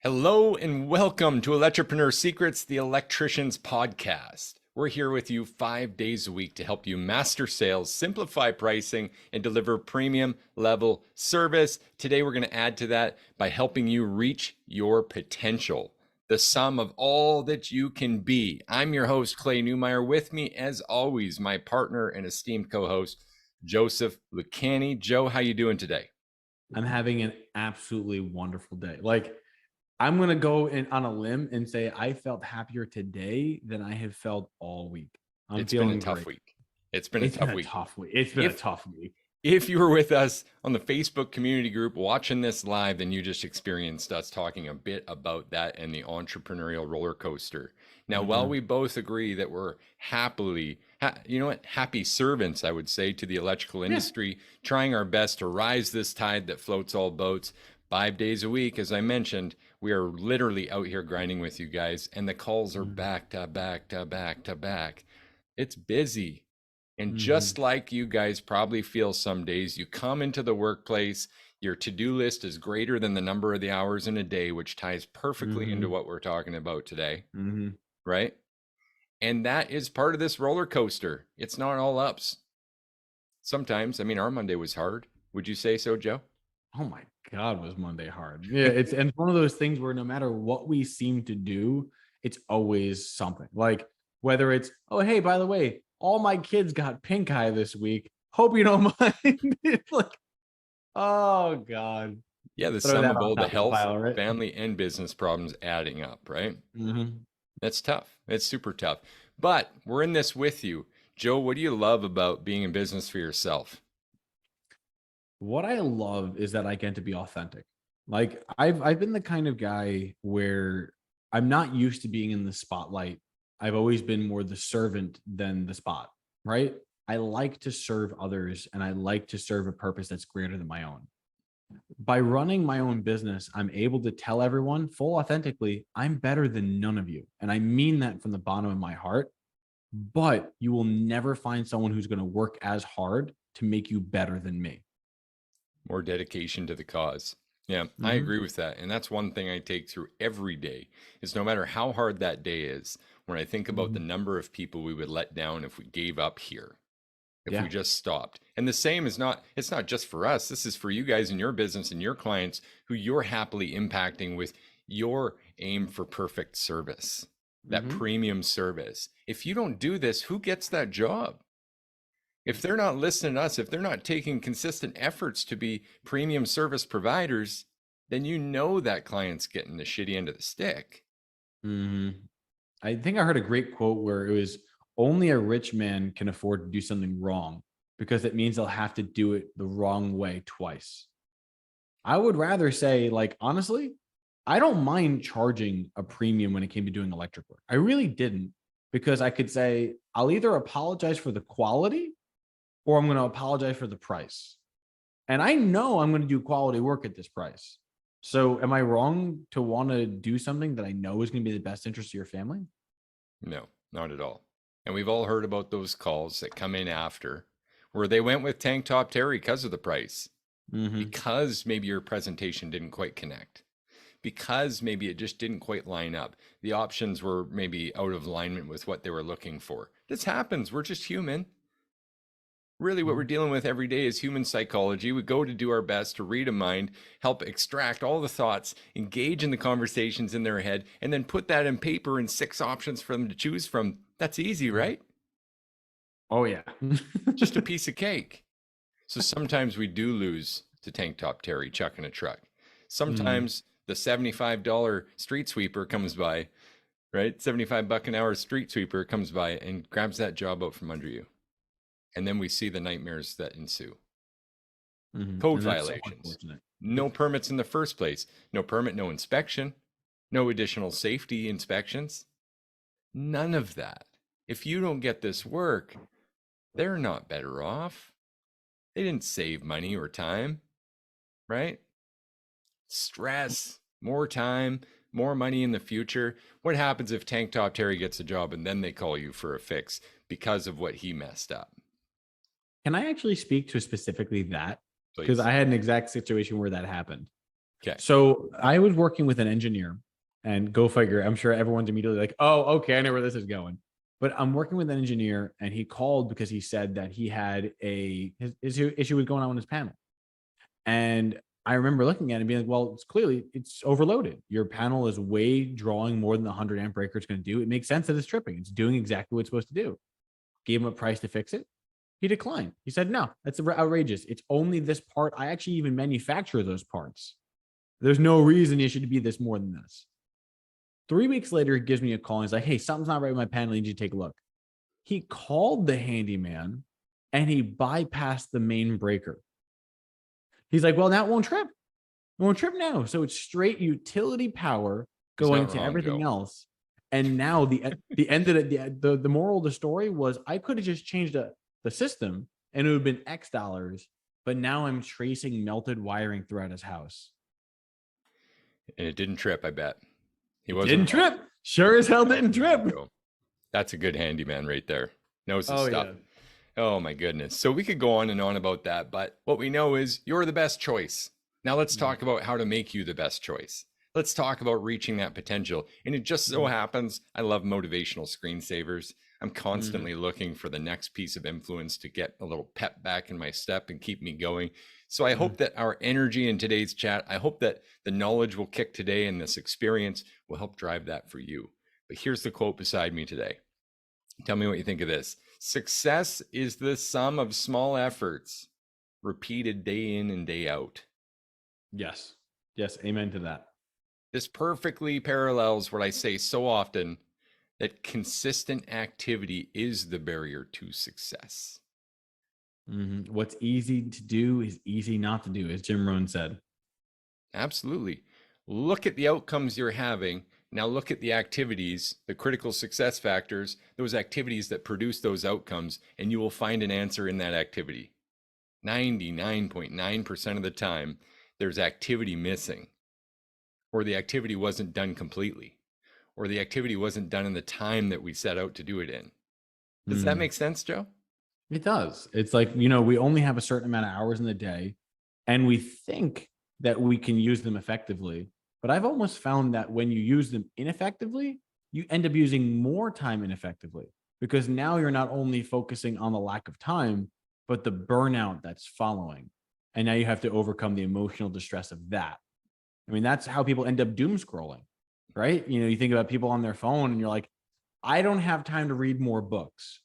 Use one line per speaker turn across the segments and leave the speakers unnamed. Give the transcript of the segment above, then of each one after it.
Hello and welcome to Electripreneur Secrets, the Electrician's podcast. We're here with you 5 days a week to help you master sales, simplify pricing, and deliver premium level service. Today, we're going to add to that by helping you reach your potential, the sum of all that you can be. I'm your host, Clay Newmeyer. With me, as always, my partner and esteemed co-host, Joseph Lucani. Joe, how you doing today?
I'm having an absolutely wonderful day. I'm going to go on a limb and say I felt happier today than I have felt all week. I'm
It's been a
feeling
tough
great.
week. It's been a
It's been
tough
a
week.
tough week. It's been a tough week.
If you were with us on the Facebook community group watching this live, then you just experienced us talking a bit about that and the entrepreneurial roller coaster. Now, while we both agree that we're happy servants, I would say, to the electrical industry, trying our best to rise this tide that floats all boats 5 days a week, as I mentioned, we are literally out here grinding with you guys, and the calls are back to back to back to back. It's busy. And just like you guys probably feel some days, you come into the workplace, your to-do list is greater than the number of the hours in a day, which ties perfectly into what we're talking about today, right? And that is part of this roller coaster. It's not all ups. Sometimes, our Monday was hard. Would you say so, Joe?
Oh my God, was Monday hard? Yeah, it's one of those things where no matter what we seem to do, it's always something. Like whether it's, oh hey, by the way, all my kids got pink eye this week. Hope you don't mind. It's like, oh God.
Yeah, the
Throw
sum
that
of
on
all the
top of the
health,
pile, right?
family, and business problems adding up, right? That's tough. It's super tough. But we're in this with you. Joe, what do you love about being in business for yourself?
What I love is that I get to be authentic. Like I've been the kind of guy where I'm not used to being in the spotlight. I've always been more the servant than the spot, right? I like to serve others and I like to serve a purpose that's greater than my own. By running my own business, I'm able to tell everyone full authentically, I'm better than none of you. And I mean that from the bottom of my heart. But you will never find someone who's going to work as hard to make you better than me.
More dedication to the cause. Yeah, I agree with that. And that's one thing I take through every day is no matter how hard that day is, when I think about the number of people we would let down if we gave up here, if we just stopped. And the same is it's not just for us. This is for you guys in your business and your clients who you're happily impacting with your aim for perfect service, that premium service. If you don't do this, who gets that job? If they're not listening to us, if they're not taking consistent efforts to be premium service providers, then you know that client's getting the shitty end of the stick.
I think I heard a great quote where it was only a rich man can afford to do something wrong because it means they'll have to do it the wrong way twice. I would rather say, like, honestly, I don't mind charging a premium when it came to doing electric work. I really didn't because I could say, I'll either apologize for the quality or I'm going to apologize for the price. And I know I'm going to do quality work at this price. So am I wrong to want to do something that I know is going to be the best interest of your family?
No, not at all. And we've all heard about those calls that come in after where they went with Tank Top Terry because of the price, because maybe your presentation didn't quite connect, because maybe it just didn't quite line up. The options were maybe out of alignment with what they were looking for. This happens. We're just human. Really, what we're dealing with every day is human psychology. We go to do our best to read a mind, help extract all the thoughts, engage in the conversations in their head, and then put that in paper in 6 options for them to choose from. That's easy, right?
Oh, yeah.
Just a piece of cake. So sometimes we do lose to Tank Top Terry chucking a truck. Sometimes the $75 street sweeper comes by, right? $75 an hour street sweeper comes by and grabs that job out from under you. And then we see the nightmares that ensue. Code violations, no permits in the first place, no permit, no inspection, no additional safety inspections, none of that. If you don't get this work, they're not better off. They didn't save money or time, right? Stress, more time, more money in the future. What happens if Tank Top Terry gets a job and then they call you for a fix because of what he messed up?
Can I actually speak to specifically that? Because
Please.
I had an exact situation where that happened.
Okay.
So I was working with an engineer, and go figure, I'm sure everyone's immediately like, oh, okay, I know where this is going. But I'm working with an engineer, and he called because he said that he had his issue was going on with his panel. And I remember looking at it and being like, well, it's overloaded. Your panel is way drawing more than the 100 amp breaker is going to do. It makes sense that it's tripping. It's doing exactly what it's supposed to do. Gave him a price to fix it. He declined. He said, no, that's outrageous. It's only this part. I actually even manufacture those parts. There's no reason it should be this more than this. 3 weeks later, he gives me a call and he's like, hey, something's not right with my panel. I need you to take a look. He called the handyman and he bypassed the main breaker. He's like, well, now it won't trip. It won't trip now. So it's straight utility power
He's
going
not
to
wrong,
everything
Joe.
else. And now the end of the moral of the story was I could have just changed the system and it would have been X dollars, but now I'm tracing melted wiring throughout his house.
And it didn't trip, I bet. He
It
wasn't
didn't
wrong.
trip. Sure as hell
Well
didn't
done,
trip.
Joe. That's a good handyman right there. Knows his
Oh,
stuff.
yeah.
Oh my goodness. So we could go on and on about that, but what we know is you're the best choice. Now let's talk about how to make you the best choice. Let's talk about reaching that potential. And it just so happens, I love motivational screensavers. I'm constantly looking for the next piece of influence to get a little pep back in my step and keep me going. So I hope that our energy in today's chat, I hope that the knowledge we'll kick today and this experience will help drive that for you. But here's the quote beside me today. Tell me what you think of this. Success is the sum of small efforts repeated day in and day out.
Yes. Yes. Amen to that.
This perfectly parallels what I say so often, that consistent activity is the barrier to success.
What's easy to do is easy not to do, as Jim Rohn said.
Absolutely. Look at the outcomes you're having. Now look at the activities, the critical success factors, those activities that produce those outcomes, and you will find an answer in that activity. 99.9% of the time, there's activity missing, or the activity wasn't done completely, or the activity wasn't done in the time that we set out to do it in. Does that make sense, Joe?
It does. It's like, we only have a certain amount of hours in the day, and we think that we can use them effectively. But I've almost found that when you use them ineffectively, you end up using more time ineffectively, because now you're not only focusing on the lack of time, but the burnout that's following. And now you have to overcome the emotional distress of that. I mean, that's how people end up doom scrolling, right? You think about people on their phone and you're like, I don't have time to read more books,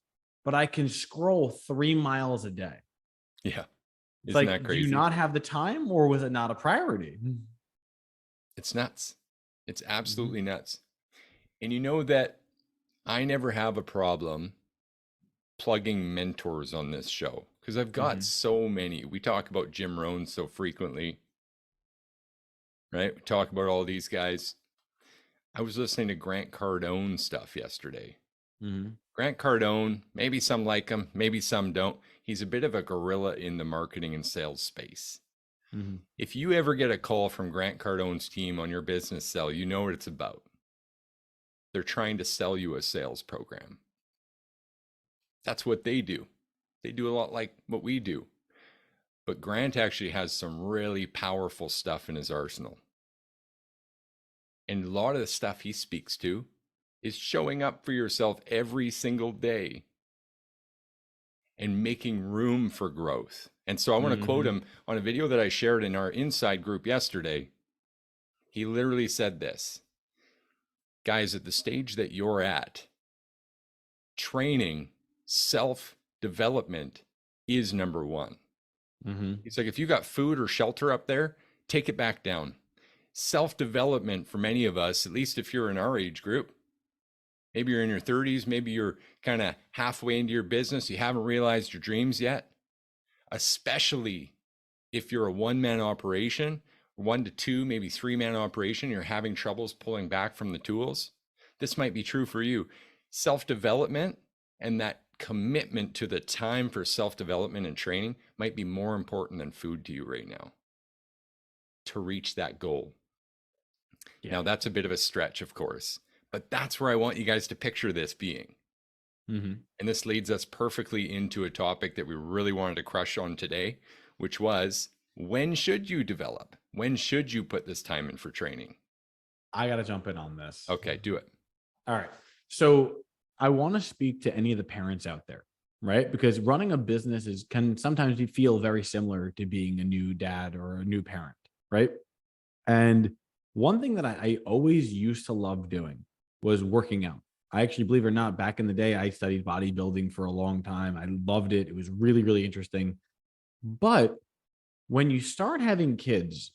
but I can scroll 3 miles a day.
Yeah.
It's
Isn't
like,
that
do you
crazy?
not have the time, or was it not a priority?
It's nuts. It's absolutely nuts. And you know that I never have a problem plugging mentors on this show, because I've got so many. We talk about Jim Rohn so frequently, right? We talk about all these guys. I was listening to Grant Cardone stuff yesterday. Grant Cardone, maybe some like him, maybe some don't. He's a bit of a gorilla in the marketing and sales space. If you ever get a call from Grant Cardone's team on your business sell, you know what it's about. They're trying to sell you a sales program. That's what they do. They do a lot like what we do. But Grant actually has some really powerful stuff in his arsenal. And a lot of the stuff he speaks to is showing up for yourself every single day and making room for growth. And so I want to quote him on a video that I shared in our inside group yesterday. He literally said this: guys, at the stage that you're at, training, self-development is number one. He's like, if you got food or shelter up there, take it back down. Self-development for many of us, at least if you're in our age group, maybe you're in your 30s, maybe you're kind of halfway into your business, you haven't realized your dreams yet, especially if you're a one-man operation, 1 to 2, maybe 3-man operation, you're having troubles pulling back from the tools. This might be true for you. Self-development and that commitment to the time for self-development and training might be more important than food to you right now to reach that goal. Now, that's a bit of a stretch, of course, but that's where I want you guys to picture this being. And this leads us perfectly into a topic that we really wanted to crush on today, which was, when should you develop? When should you put this time in for training?
I got to jump in on this.
Okay, do it.
All right. So I want to speak to any of the parents out there, right? Because running a business can sometimes feel very similar to being a new dad or a new parent, right? And one thing that I always used to love doing was working out. I actually, believe it or not, back in the day, I studied bodybuilding for a long time. I loved it. It was really, really interesting. But when you start having kids,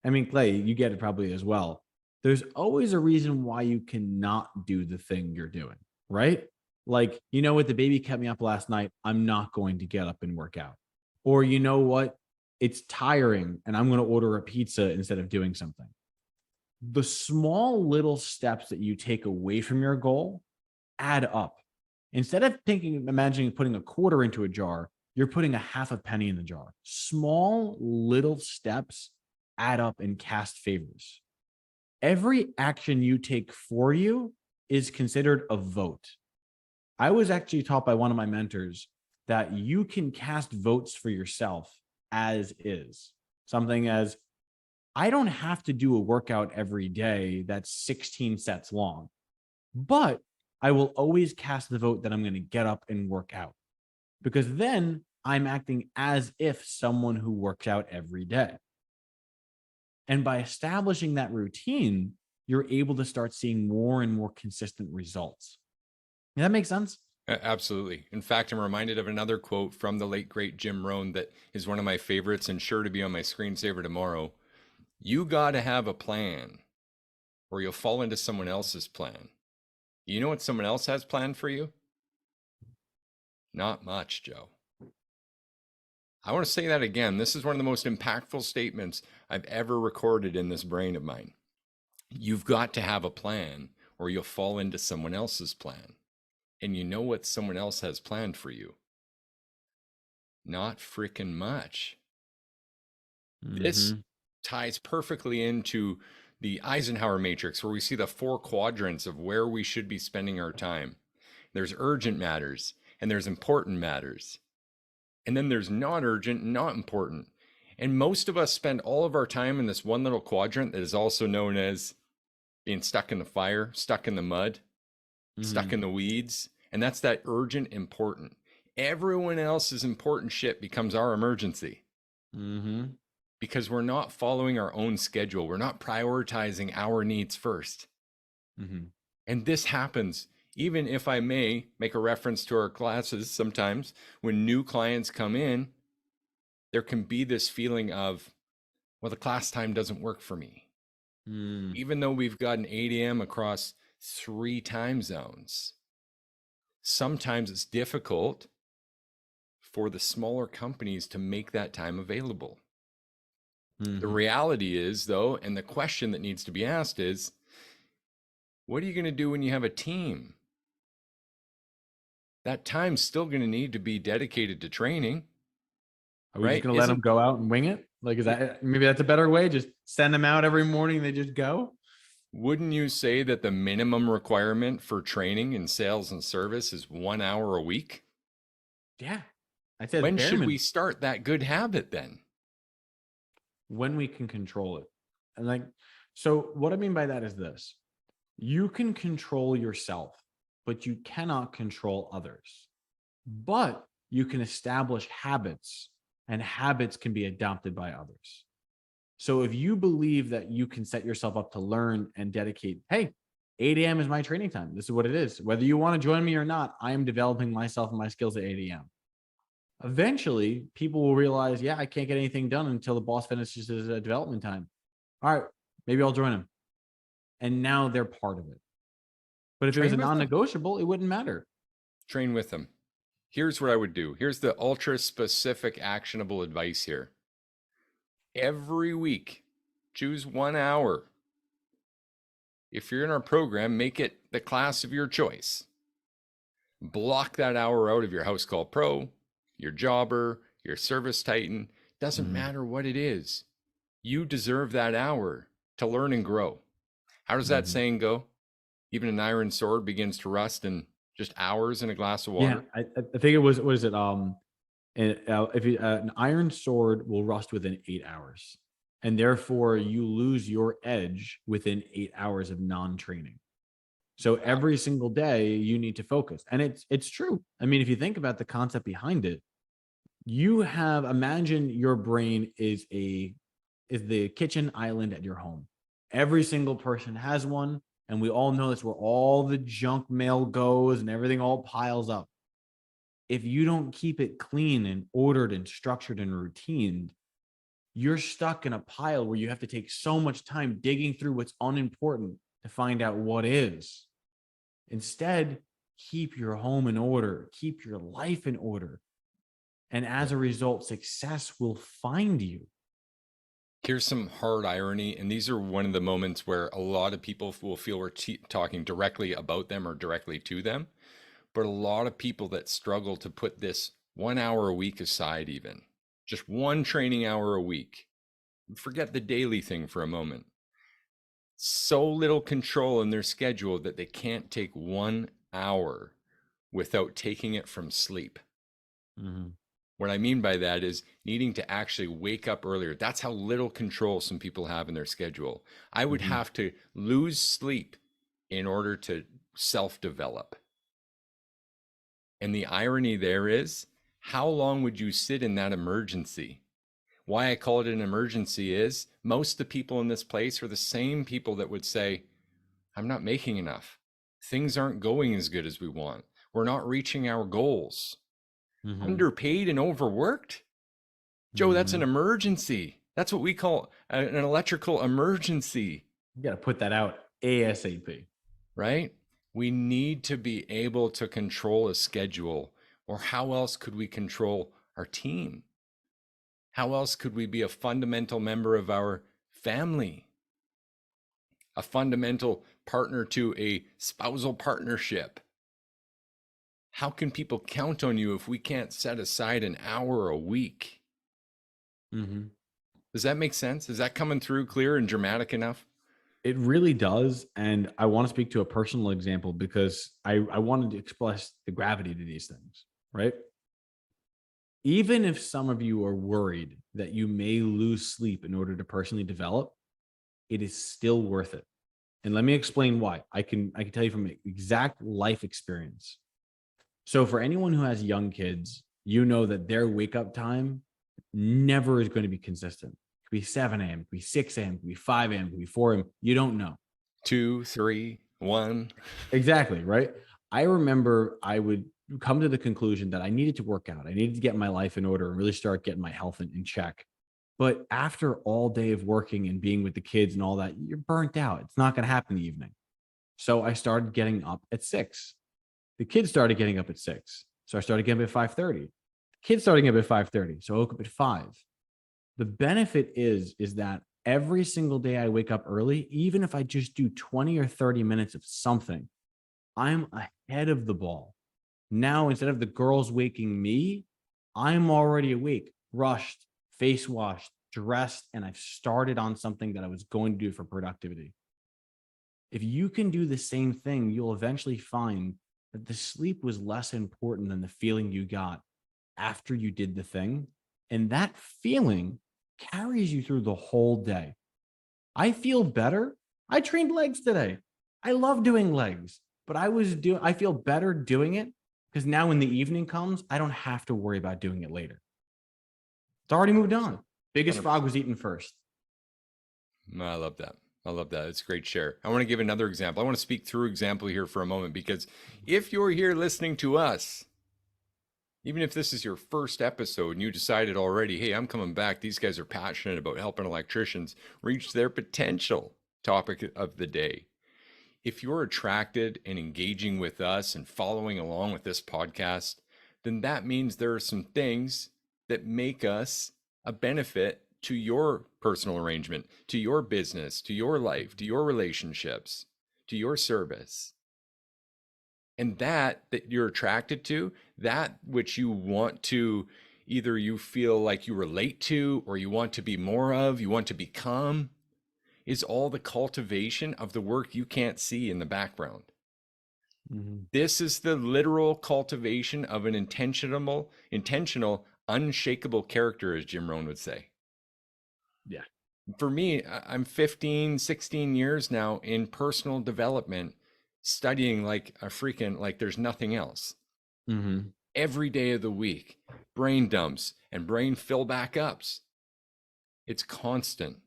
I mean, Clay, you get it probably as well. There's always a reason why you cannot do the thing you're doing, right? Like, you know what? The baby kept me up last night. I'm not going to get up and work out. Or, you know what? It's tiring and I'm going to order a pizza instead of doing something. The small little steps that you take away from your goal add up. Instead of imagining putting a quarter into a jar, you're putting a half a penny in the jar. Small little steps add up and cast favors. Every action you take for you is considered a vote. I was actually taught by one of my mentors that you can cast votes for yourself as is. Something as, I don't have to do a workout every day that's 16 sets long, but I will always cast the vote that I'm going to get up and work out, because then I'm acting as if someone who works out every day. And by establishing that routine, you're able to start seeing more and more consistent results. Does that make sense?
Absolutely. In fact, I'm reminded of another quote from the late, great Jim Rohn that is one of my favorites and sure to be on my screensaver tomorrow. You got to have a plan or you'll fall into someone else's plan. You know what someone else has planned for you? Not much, Joe. I want to say that again. This is one of the most impactful statements I've ever recorded in this brain of mine. You've got to have a plan or you'll fall into someone else's plan. And you know what someone else has planned for you? Not freaking much. This ties perfectly into the Eisenhower matrix, where we see the 4 quadrants of where we should be spending our time. There's urgent matters, and there's important matters. And then there's not urgent, not important. And most of us spend all of our time in this one little quadrant that is also known as being stuck in the fire, stuck in the mud, stuck in the weeds. And that's that urgent, important. Everyone else's important shit becomes our emergency. Because we're not following our own schedule. We're not prioritizing our needs first. And this happens, even if I may make a reference to our classes sometimes, when new clients come in, there can be this feeling of, well, the class time doesn't work for me. Even though we've got an 8 a.m. across 3 time zones, sometimes it's difficult for the smaller companies to make that time available. The reality is, though, and the question that needs to be asked is, what are you going to do when you have a team? That time's still going to need to be dedicated to training.
Are we just going to let them go out and wing it? Like, is that maybe that's a better way? Just send them out every morning. They just go.
Wouldn't you say that the minimum requirement for training in sales and service is 1 hour a week?
Yeah. I said,
when should we start that good habit then?
When we can control it. And like, so what I mean by that is this: you can control yourself, but you cannot control others. But you can establish habits, and habits can be adopted by others. So if you believe that you can set yourself up to learn and dedicate, hey, 8 a.m. is my training time. This is what it is. Whether you want to join me or not, I am developing myself and my skills at 8 a.m. Eventually, people will realize, yeah, I can't get anything done until the boss finishes his development time. All right, maybe I'll join him. And now they're part of it. But if it was a non-negotiable, it wouldn't matter.
Train with them. Here's what I would do. Here's the ultra specific actionable advice here. Every week, choose 1 hour. If you're in our program, make it the class of your choice. Block that hour out of your house call pro, your jobber, your service titan. Doesn't matter what it is. You deserve that hour to learn and grow. How does that saying go? Even an iron sword begins to rust in just hours in a glass of water.
Yeah, I think it was, what is it? If an iron sword will rust within 8 hours, And therefore, you lose your edge within 8 hours of non-training. So every single day, you need to focus, and it's true. I mean, if you think about the concept behind it, you have imagine your brain is the kitchen island at your home. Every single person has one, and we all know that's where all the junk mail goes and everything all piles up. If you don't keep it clean and ordered and structured and routined, you're stuck in a pile where you have to take so much time digging through what's unimportant to find out what is. Instead, keep your home in order, keep your life in order. And as a result, success will find you.
Here's some hard irony, and these are one of the moments where a lot of people will feel we're talking directly about them or directly to them. But a lot of people that struggle to put this 1 hour a week aside, even just one training hour a week, forget the daily thing for a moment. So little control in their schedule that they can't take 1 hour without taking it from sleep.
Mm-hmm.
What I mean by that is needing to actually wake up earlier. That's how little control some people have in their schedule. I would have to lose sleep in order to self-develop. And the irony there is, how long would you sit in that emergency? Why I call it an emergency is most of the people in this place are the same people that would say, I'm not making enough. Things aren't going as good as we want. We're not reaching our goals. Underpaid and overworked? Joe, that's an emergency. That's what we call an electrical emergency.
You got to put that out ASAP.
Right? We need to be able to control a schedule, or how else could we control our team? How else could we be a fundamental member of our family? A fundamental partner to a spousal partnership? How can people count on you if we can't set aside an hour a week? Does that make sense? Is that coming through clear and dramatic enough?
It really does. And I want to speak to a personal example because I wanted to express the gravity to these things, right? Even if some of you are worried that you may lose sleep in order to personally develop, it is still worth it. And let me explain why. I can tell you from exact life experience. So for anyone who has young kids, you know that their wake up time never is going to be consistent. It could be 7 a.m., it could be 6 a.m., it could be 5 a.m., it could be 4 a.m. You don't know.
2, 3, 1.
Exactly, right? I remember I would come to the conclusion that I needed to work out. I needed to get my life in order and really start getting my health in check. But after all day of working and being with the kids and all that, you're burnt out. It's not going to happen in the evening. So I started getting up at 6. The kids started getting up at 6. So I started getting up at 5:30. The kids started getting up at 5:30. So I woke up at 5. The benefit is that every single day I wake up early, even if I just do 20 or 30 minutes of something, I'm ahead of the ball. Now, instead of the girls waking me, I'm already awake, brushed, face washed, dressed, and I've started on something that I was going to do for productivity. If you can do the same thing, you'll eventually find that the sleep was less important than the feeling you got after you did the thing. And that feeling carries you through the whole day. I feel better. I trained legs today. I love doing legs, but I feel better doing it because now when the evening comes, I don't have to worry about doing it later. It's already moved on. Biggest
100%.
frog was eaten first.
I love that. I love that. It's a great share. I want to give another example. I want to speak through example here for a moment, because if you're here listening to us, even if this is your first episode and you decided already, hey, I'm coming back, these guys are passionate about helping electricians reach their potential, topic of the day. If you're attracted and engaging with us and following along with this podcast, then that means there are some things that make us a benefit to your personal arrangement, to your business, to your life, to your relationships, to your service. And that you're attracted to, that which you want to, either you feel like you relate to, or you want to be more of, you want to become, is all the cultivation of the work you can't see in the background. This is the literal cultivation of an intentional, unshakable character, as Jim Rohn would say.
Yeah.
For me, I'm 15, 16 years now in personal development, studying like a freaking, like there's nothing else.
Mm-hmm.
Every day of the week, brain dumps and brain fill back ups. It's constant.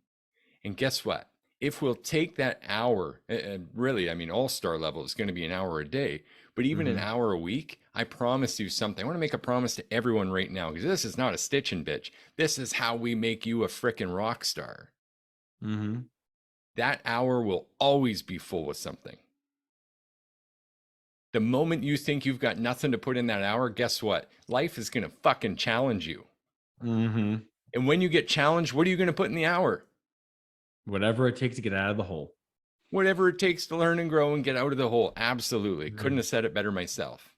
And guess what? If we'll take that hour, and really, I mean, all-star level is going to be an hour a day, but even an
Mm-hmm.
hour a week, I promise you something. I want to make a promise to everyone right now because this is not a stitch and bitch. This is how we make you a freaking rock star.
Mm-hmm.
That hour will always be full with something. The moment you think you've got nothing to put in that hour, guess what? Life is going to fucking challenge you.
Mm-hmm.
And when you get challenged, what are you going to put in the hour?
Whatever it takes to get out of the hole.
Whatever it takes to learn and grow and get out of the hole. Absolutely. Couldn't
Mm-hmm.
have said it better myself.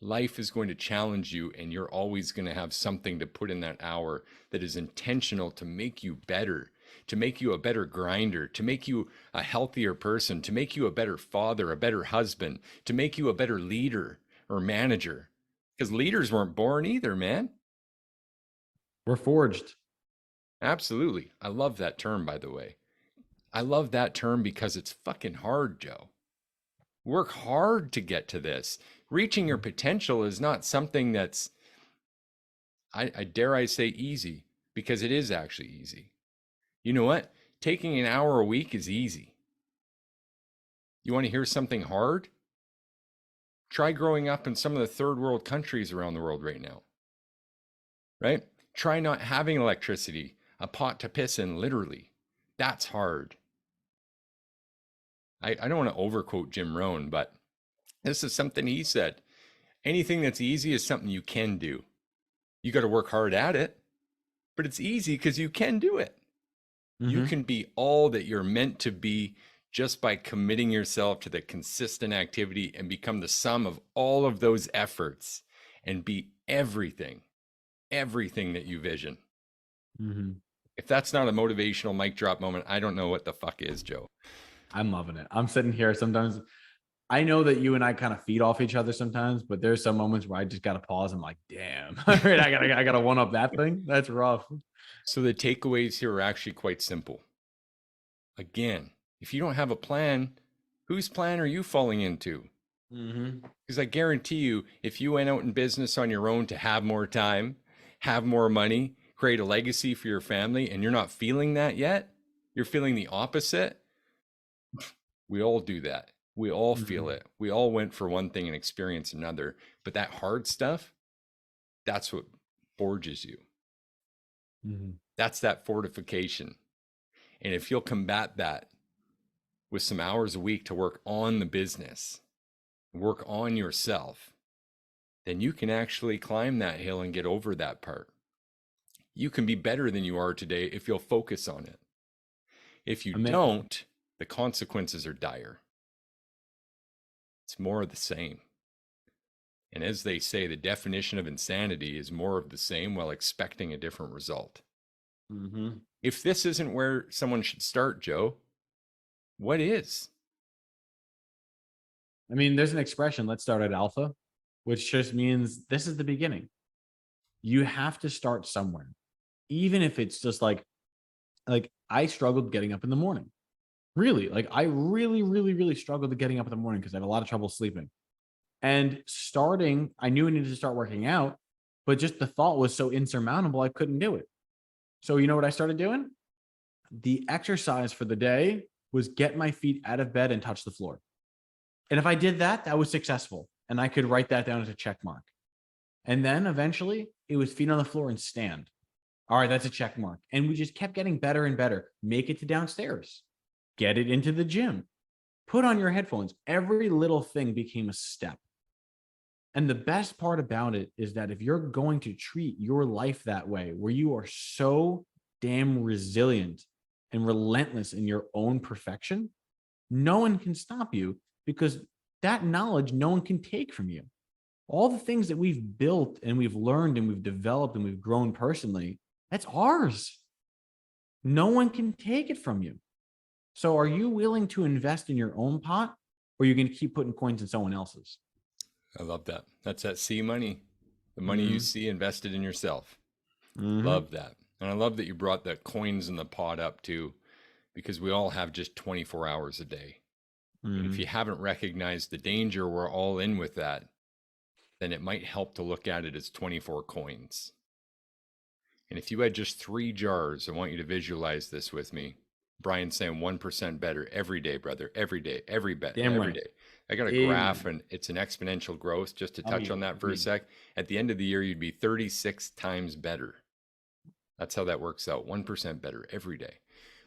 Life is going to challenge you, and you're always going to have something to put in that hour that is intentional to make you better, to make you a better grinder, to make you a healthier person, to make you a better father, a better husband, to make you a better leader or manager. Because leaders weren't born either, man.
We're forged.
Absolutely. I love that term, by the way. I love that term because it's fucking hard, Joe. Work hard to get to this. Reaching your potential is not something that's, I dare I say, easy, because it is actually easy. You know what? Taking an hour a week is easy. You want to hear something hard? Try growing up in some of the third world countries around the world right now, right? Try not having electricity, a pot to piss in, literally. That's hard. I don't want to overquote Jim Rohn, but this is something he said. Anything that's easy is something you can do. You got to work hard at it, but it's easy because you can do it. You
Mm-hmm.
can be all that you're meant to be just by committing yourself to the consistent activity and become the sum of all of those efforts and be everything, everything that you vision.
Mm-hmm.
If that's not a motivational mic drop moment, I don't know what the fuck is, Joe.
I'm loving it. I'm sitting here sometimes. I know that you and I kind of feed off each other sometimes, but there's some moments where I just gotta pause. I'm like, damn, all right, I gotta one up that thing. That's rough.
So the takeaways here are actually quite simple. Again, if you don't have a plan, whose plan are you falling into?
Mm-hmm.
Because I guarantee you, if you went out in business on your own to have more time, have more money, create a legacy for your family, and you're not feeling that yet, you're feeling the opposite. We all do that. We all feel
Mm-hmm.
it. We all went for one thing and experienced another. But that hard stuff, that's what forges you.
Mm-hmm.
That's that fortification. And if you'll combat that with some hours a week to work on the business, work on yourself, then you can actually climb that hill and get over that part. You can be better than you are today if you'll focus on it. If you
I mean,
don't, the consequences are dire. It's more of the same. And as they say, the definition of insanity is more of the same while expecting a different result.
mm-hmm.
If this isn't where someone should start, Joe, what is?
I mean, there's an expression, let's start at alpha, which just means this is the beginning. You have to start somewhere, even if it's just like I struggled getting up in the morning. Really, like I really struggled with getting up in the morning because I had a lot of trouble sleeping. And starting, I knew I needed to start working out, but just the thought was so insurmountable, I couldn't do it. So, you know what I started doing? The exercise for the day was get my feet out of bed and touch the floor. And if I did that, that was successful. And I could write that down as a check mark. And then eventually it was feet on the floor and stand. All right, that's a check mark. And we just kept getting better and better. Make it to downstairs, get it into the gym, put on your headphones. Every little thing became a step. And the best part about it is that if you're going to treat your life that way, where you are so damn resilient and relentless in your own perfection, no one can stop you because that knowledge no one can take from you. All the things that we've built and we've learned and we've developed and we've grown personally, that's ours. No one can take it from you. So are you willing to invest in your own pot or are you going to keep putting coins in someone else's?
I love that. That's that C money, the money you
Mm-hmm.
see invested in yourself.
Mm-hmm.
Love that. And I love that you brought the coins in the pot up too, because we all have just 24 hours a day. And if you haven't recognized the danger we're all in with that, then it might help to look at it as 24 coins. And if you had just 3 jars, I want you to visualize this with me. Brian's saying 1% better every day, brother. Every day, every bet,
Damn
every
right.
day. I got a graph
Amen.
and it's an exponential growth. Just to
Tell me
touch on that for a
agreed.
sec, at the end of the year, you'd be 36 times better. That's how that works out. 1% better every day.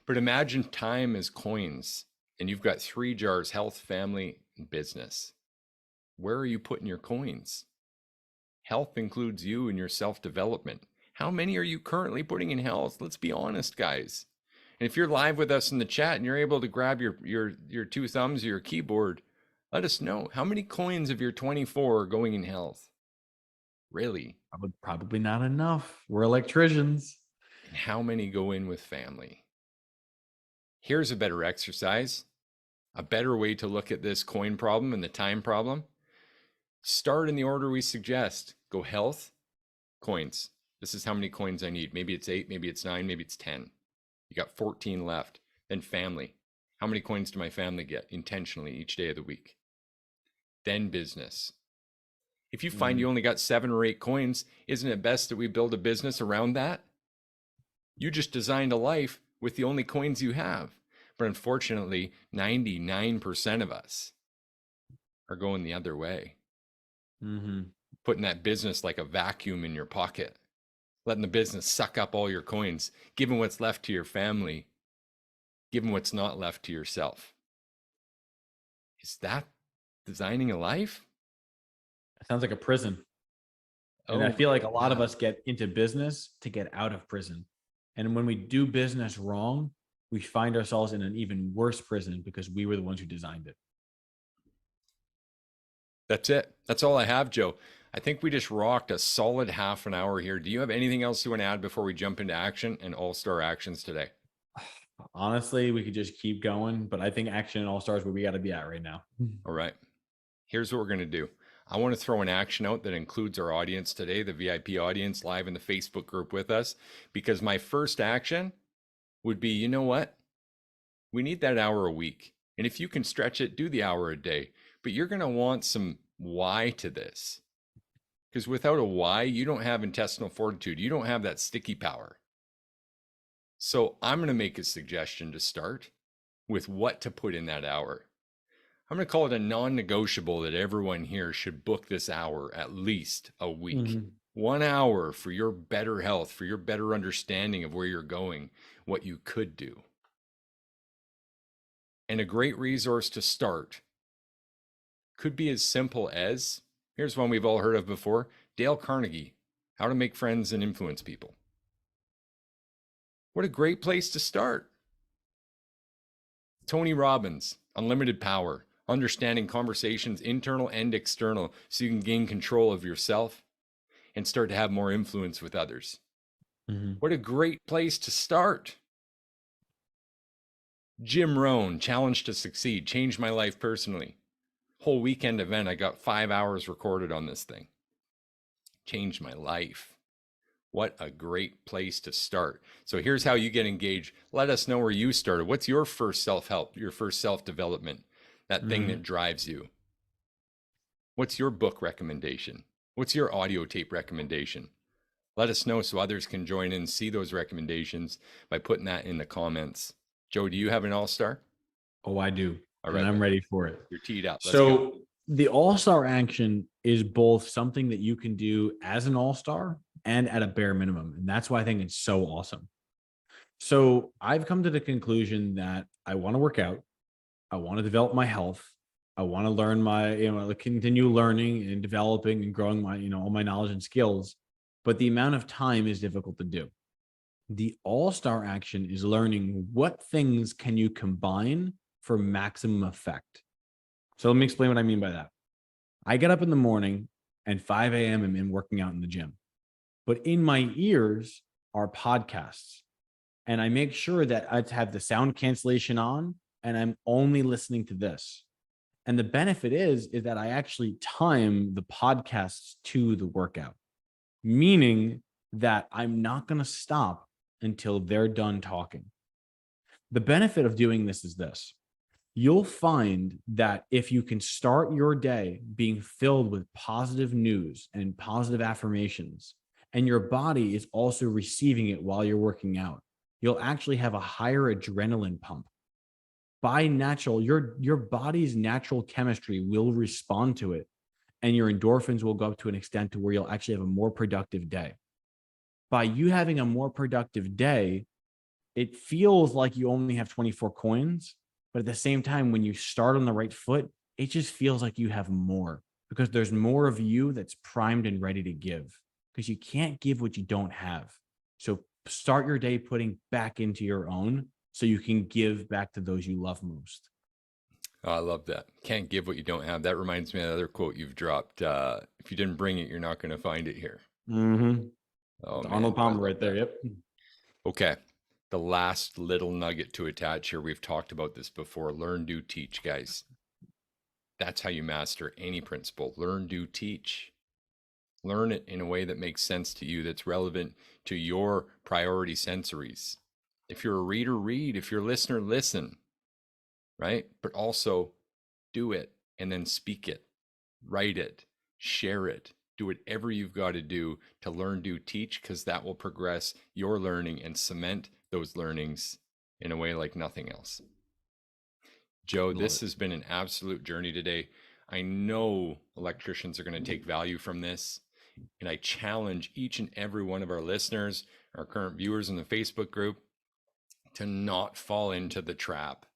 But imagine time as coins and you've got 3 jars: health, family, and business. Where are you putting your coins? Health includes you and your self development. How many are you currently putting in health? Let's be honest, guys. And if you're live with us in the chat and you're able to grab your 2 thumbs or your keyboard, let us know how many coins of your 24 are going in health. Really?
Probably not enough. We're electricians.
And how many go in with family? Here's a better exercise, a better way to look at this coin problem and the time problem. Start in the order we suggest. Go health, coins. This is how many coins I need. Maybe it's 8, maybe it's 9, maybe it's 10. You got 14 left. Then family. How many coins do my family get intentionally each day of the week? Then business. If you find you only got 7 or 8 coins, isn't it best that we build a business around that? You just designed a life with the only coins you have. But unfortunately, 99% of us are going the other way. Putting that business like a vacuum in your pocket, letting the business suck up all your coins, giving what's left to your family, giving what's not left to yourself. Is that designing a life?
It sounds like a prison. And I feel like a lot of us get into business to get out of prison. And when we do business wrong, we find ourselves in an even worse prison because we were the ones who designed it.
That's it. That's all I have, Joe. I think we just rocked a solid half an hour here. Do you have anything else you want to add before we jump into action and all-star actions today?
Honestly, we could just keep going, but I think action and all-stars where we got to be at right now.
All right. Here's what we're going to do. I want to throw an action out that includes our audience today, the VIP audience live in the Facebook group with us, because my first action would be, you know what? We need that hour a week. And if you can stretch it, do the hour a day. But you're going to want some why to this. Because without a why, you don't have intestinal fortitude. You don't have that sticky power. So I'm going to make a suggestion to start with what to put in that hour. I'm going to call it a non-negotiable that everyone here should book this hour at least a week. 1 hour for your better health, for your better understanding of where you're going, what you could do. And a great resource to start could be as simple as, here's one we've all heard of before, Dale Carnegie, How to Make Friends and Influence People. What a great place to start. Tony Robbins, Unlimited Power, understanding conversations, internal and external, so you can gain control of yourself and start to have more influence with others. What a great place to start. Jim Rohn, Challenge to Succeed, changed my life personally. Whole weekend event, I got 5 hours recorded on this thing. Changed my life. What a great place to start. So here's how you get engaged. Let us know where you started. What's your first self-help, your first self-development, that thing that drives you? What's your book recommendation? What's your audio tape recommendation? Let us know so others can join in and see those recommendations by putting that in the comments. Joe, do you have an all-star?
Oh, I do.
All right,
and I'm ready for it.
You're teed up. Let's
so
go.
The all-star action is both something that you can do as an all-star and at a bare minimum. And that's why I think it's so awesome. So I've come to the conclusion that I want to work out. I want to develop my health. I want to learn continue learning and developing and growing my, all my knowledge and skills. But the amount of time is difficult to do. The all-star action is learning what things can you combine for maximum effect. So let me explain what I mean by that. I get up in the morning and 5 a.m. I'm in working out in the gym, but in my ears are podcasts, and I make sure that I have the sound cancellation on and I'm only listening to this. And the benefit is that I actually time the podcasts to the workout, meaning that I'm not going to stop until they're done talking. The benefit of doing this is this. You'll find that if you can start your day being filled with positive news and positive affirmations, and your body is also receiving it while you're working out, you'll actually have a higher adrenaline pump. By natural, your body's natural chemistry will respond to it, and your endorphins will go up to an extent to where you'll actually have a more productive day. By you having a more productive day, it feels like you only have 24 coins, but at the same time, when you start on the right foot, it just feels like you have more because there's more of you that's primed and ready to give because you can't give what you don't have. So start your day putting back into your own so you can give back to those you love most.
Oh, I love that. Can't give what you don't have. That reminds me of another quote you've dropped. If you didn't bring it, you're not going to find it here.
Mm-hmm.
Oh,
Arnold
man. Do I
Palmer
love
right there.
that.
Yep.
Okay. The last little nugget to attach here. We've talked about this before. Learn, do, teach, guys. That's how you master any principle. Learn, do, teach. Learn it in a way that makes sense to you, that's relevant to your priority sensories. If you're a reader, read. If you're a listener, listen, right? But also do it and then speak it, write it, share it, do whatever you've got to do to learn, do, teach, because that will progress your learning and cement those learnings in a way like nothing else. Joe,
Love
this
it.
has been an absolute journey today. I know electricians are going to take value from this. And I challenge each and every one of our listeners, our current viewers in the Facebook group, to not fall into the trap.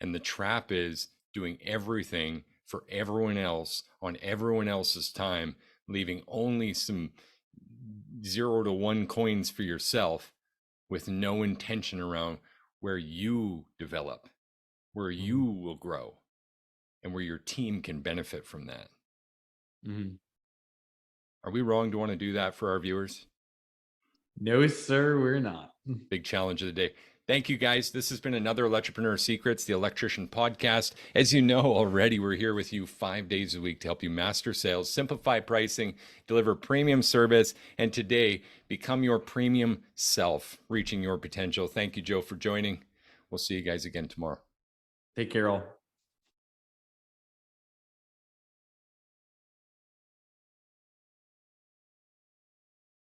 And the trap is doing everything for everyone else on everyone else's time, leaving only some 0 to 1 coins for yourself with no intention around where you develop, where you will grow, and where your team can benefit from that.
Mm-hmm.
Are we wrong to want to do that for our viewers?
No, sir, we're not.
Big challenge of the day. Thank you, guys. This has been another Electripreneur Secrets, the Electrician podcast. As you know already, we're here with you 5 days a week to help you master sales, simplify pricing, deliver premium service, and today, become your premium self, reaching your potential. Thank you, Joe, for joining. We'll see you guys again tomorrow.
Take care, all.